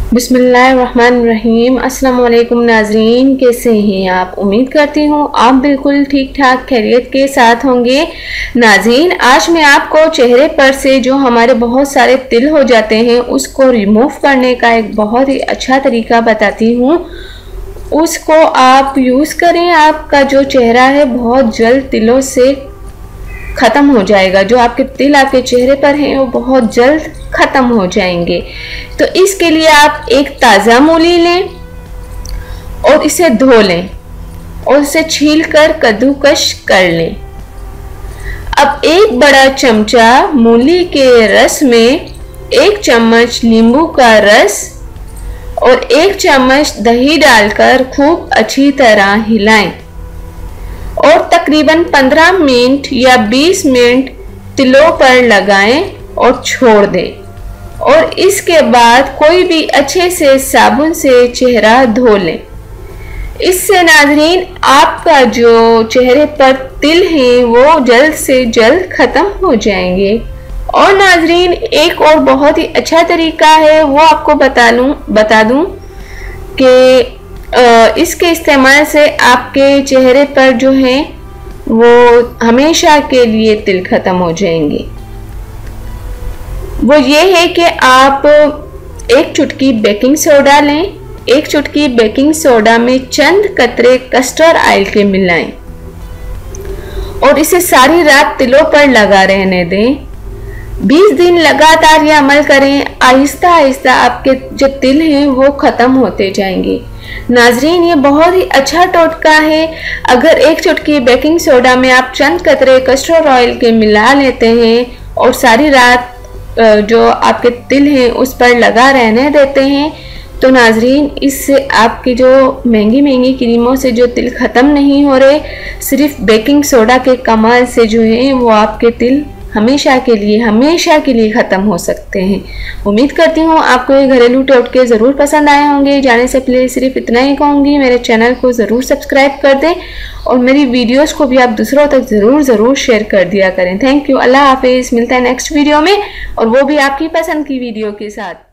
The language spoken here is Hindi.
बिस्मिल्लाहिर्रहमानिर्रहीम। अस्सलाम वालेकुम नाजरीन, कैसे हैं आप? उम्मीद करती हूँ आप बिल्कुल ठीक ठाक खैरियत के साथ होंगे। नाजरीन, आज मैं आपको चेहरे पर से जो हमारे बहुत सारे तिल हो जाते हैं उसको रिमूव करने का एक बहुत ही अच्छा तरीका बताती हूँ। उसको आप यूज़ करें, आपका जो चेहरा है बहुत जल्द तिलों से ख़त्म हो जाएगा। जो आपके तिल आपके चेहरे पर हैं वो बहुत जल्द ख़त्म हो जाएंगे। तो इसके लिए आप एक ताज़ा मूली लें और इसे धो लें और इसे छील कर कद्दूकश कर लें। अब एक बड़ा चमचा मूली के रस में 1 चम्मच नींबू का रस और 1 चम्मच दही डालकर खूब अच्छी तरह हिलाएं और तकरीबन 15 मिनट या 20 मिनट तिलों पर लगाएं और छोड़ दें। और इसके बाद कोई भी अच्छे से साबुन से चेहरा धो लें। इससे नाज़रीन आपका जो चेहरे पर तिल हैं वो जल्द से जल्द ख़त्म हो जाएंगे। और नाज़रीन एक और बहुत ही अच्छा तरीका है, वो आपको बता दूं कि इसके इस्तेमाल से आपके चेहरे पर जो है वो हमेशा के लिए तिल ख़त्म हो जाएंगे। वो ये है कि आप 1 चुटकी बेकिंग सोडा लें। 1 चुटकी बेकिंग सोडा में चंद कतरे कस्टर्ड ऑयल के मिलाएं और इसे सारी रात तिलों पर लगा रहने दें। 20 दिन लगातार ये अमल करें। आहिस्ता आहिस्ता आपके जो तिल हैं वो ख़त्म होते जाएंगे। नाजरीन ये बहुत ही अच्छा टोटका है। अगर 1 चुटकी बेकिंग सोडा में आप चंद कतरे कस्टर्ड ऑयल के मिला लेते हैं और सारी रात जो आपके तिल हैं उस पर लगा रहने देते हैं, तो नाजरीन इससे आपकी जो महंगी क्रीमों से जो तिल ख़त्म नहीं हो रहे, सिर्फ बेकिंग सोडा के कमाल से जो है वो आपके तिल हमेशा के लिए ख़त्म हो सकते हैं। उम्मीद करती हूँ आपको ये घरेलू टोटके ज़रूर पसंद आए होंगे। जाने से पहले सिर्फ इतना ही कहूँगी, मेरे चैनल को ज़रूर सब्सक्राइब कर दें और मेरी वीडियोस को भी आप दूसरों तक ज़रूर शेयर कर दिया करें। Thank you. अल्लाह हाफिज़। मिलता है नेक्स्ट वीडियो में और वो भी आपकी पसंद की वीडियो के साथ।